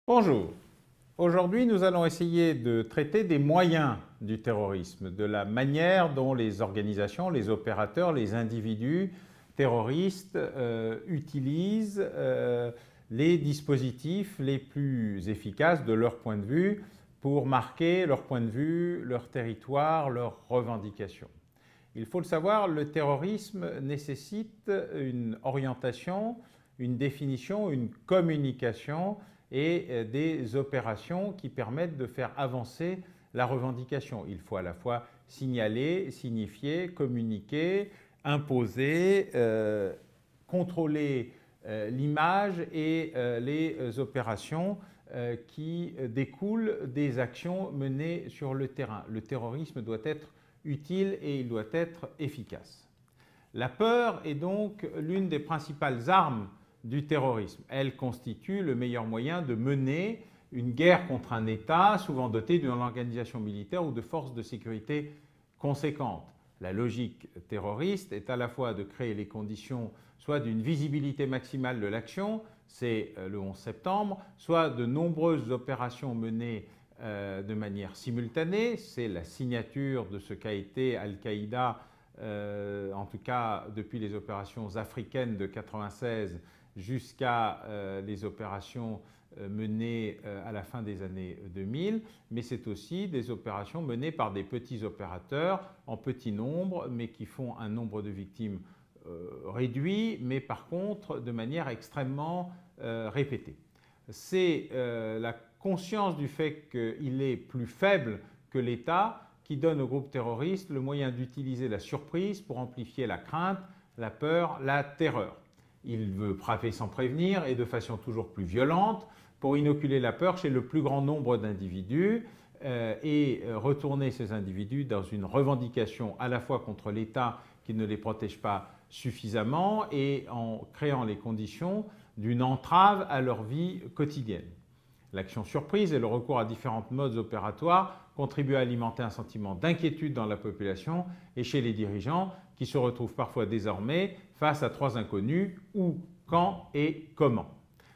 Bonjour. Aujourd'hui, nous allons essayer de traiter des moyens du terrorisme, de la manière dont les organisations, les opérateurs, les individus terroristes utilisent les dispositifs les plus efficaces de leur point de vue pour marquer leur point de vue, leur territoire, leurs revendications. Il faut le savoir, le terrorisme nécessite une orientation, une définition, une communication et des opérations qui permettent de faire avancer la revendication. Il faut à la fois signaler, signifier, communiquer, imposer, contrôler l'image et les opérations qui découlent des actions menées sur le terrain. Le terrorisme doit être utile et il doit être efficace. La peur est donc l'une des principales armes du terrorisme. Elle constitue le meilleur moyen de mener une guerre contre un État, souvent doté d'une organisation militaire ou de forces de sécurité conséquentes. La logique terroriste est à la fois de créer les conditions soit d'une visibilité maximale de l'action, c'est le 11 septembre, soit de nombreuses opérations menées de manière simultanée, c'est la signature de ce qu'a été Al-Qaïda, en tout cas depuis les opérations africaines de 1996 jusqu'à les opérations menées à la fin des années 2000, mais c'est aussi des opérations menées par des petits opérateurs en petit nombre, mais qui font un nombre de victimes réduit, mais par contre de manière extrêmement répétée. C'est la conscience du fait qu'il est plus faible que l'État qui donne au groupe terroriste le moyen d'utiliser la surprise pour amplifier la crainte, la peur, la terreur. Il veut frapper sans prévenir et de façon toujours plus violente pour inoculer la peur chez le plus grand nombre d'individus et retourner ces individus dans une revendication à la fois contre l'État qui ne les protège pas suffisamment et en créant les conditions d'une entrave à leur vie quotidienne. L'action surprise et le recours à différents modes opératoires contribuent à alimenter un sentiment d'inquiétude dans la population et chez les dirigeants qui se retrouvent parfois désormais face à trois inconnus: où, quand et comment.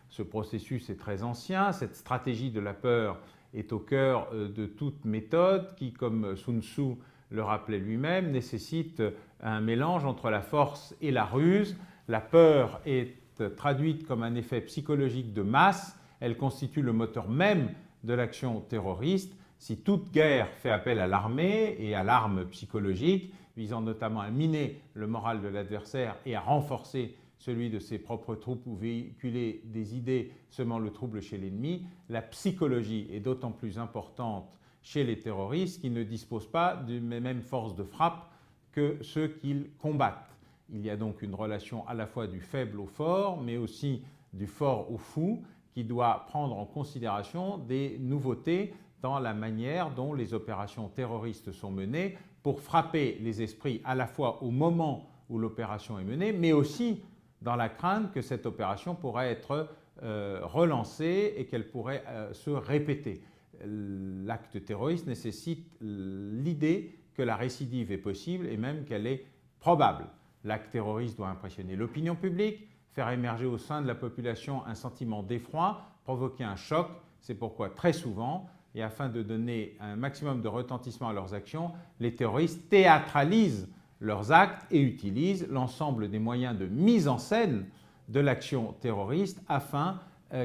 Ce processus est très ancien, cette stratégie de la peur est au cœur de toute méthode qui, comme Sun Tzu le rappelait lui-même, nécessite un mélange entre la force et la ruse. La peur est traduite comme un effet psychologique de masse, elle constitue le moteur même de l'action terroriste. Si toute guerre fait appel à l'armée et à l'arme psychologique, visant notamment à miner le moral de l'adversaire et à renforcer celui de ses propres troupes ou véhiculer des idées semant le trouble chez l'ennemi, la psychologie est d'autant plus importante chez les terroristes qui ne disposent pas des mêmes forces de frappe que ceux qu'ils combattent. Il y a donc une relation à la fois du faible au fort, mais aussi du fort au fou, qui doit prendre en considération des nouveautés dans la manière dont les opérations terroristes sont menées pour frapper les esprits à la fois au moment où l'opération est menée, mais aussi dans la crainte que cette opération pourrait être relancée et qu'elle pourrait se répéter. L'acte terroriste nécessite l'idée que la récidive est possible et même qu'elle est probable. L'acte terroriste doit impressionner l'opinion publique, faire émerger au sein de la population un sentiment d'effroi, provoquer un choc. C'est pourquoi très souvent, et afin de donner un maximum de retentissement à leurs actions, les terroristes théâtralisent leurs actes et utilisent l'ensemble des moyens de mise en scène de l'action terroriste afin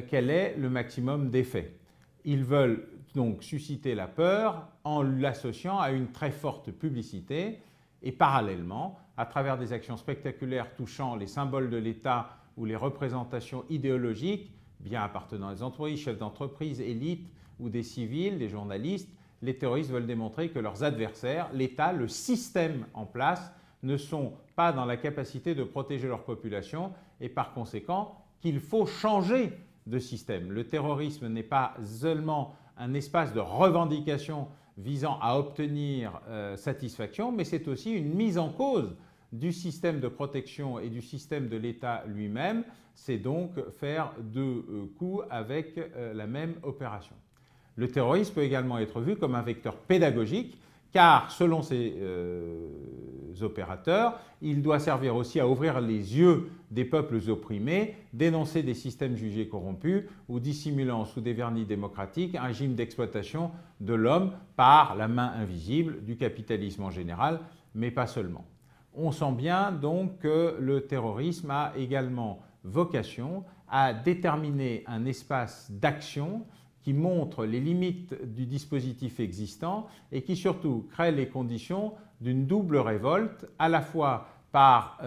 qu'elle ait le maximum d'effet. Ils veulent donc susciter la peur en l'associant à une très forte publicité et parallèlement, à travers des actions spectaculaires touchant les symboles de l'État ou les représentations idéologiques, bien appartenant à des entreprises, chefs d'entreprise, élites ou des civils, des journalistes, les terroristes veulent démontrer que leurs adversaires, l'État, le système en place, ne sont pas dans la capacité de protéger leur population et par conséquent qu'il faut changer de système. Le terrorisme n'est pas seulement un espace de revendication visant à obtenir satisfaction, mais c'est aussi une mise en cause du système de protection et du système de l'État lui-même. C'est donc faire deux coups avec la même opération. Le terrorisme peut également être vu comme un vecteur pédagogique car selon ces opérateurs, il doit servir aussi à ouvrir les yeux des peuples opprimés, dénoncer des systèmes jugés corrompus ou dissimulant sous des vernis démocratiques un régime d'exploitation de l'homme par la main invisible du capitalisme en général, mais pas seulement. On sent bien donc que le terrorisme a également vocation à déterminer un espace d'action qui montre les limites du dispositif existant et qui surtout crée les conditions d'une double révolte, à la fois par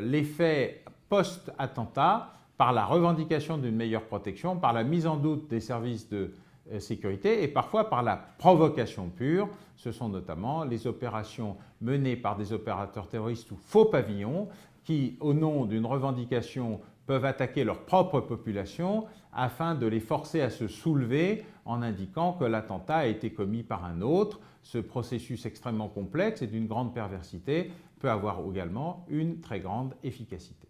l'effet post-attentat, par la revendication d'une meilleure protection, par la mise en doute des services de sécurité et parfois par la provocation pure. Ce sont notamment les opérations menées par des opérateurs terroristes ou faux pavillons qui, au nom d'une revendication, peuvent attaquer leur propre population afin de les forcer à se soulever en indiquant que l'attentat a été commis par un autre. Ce processus extrêmement complexe et d'une grande perversité peut avoir également une très grande efficacité.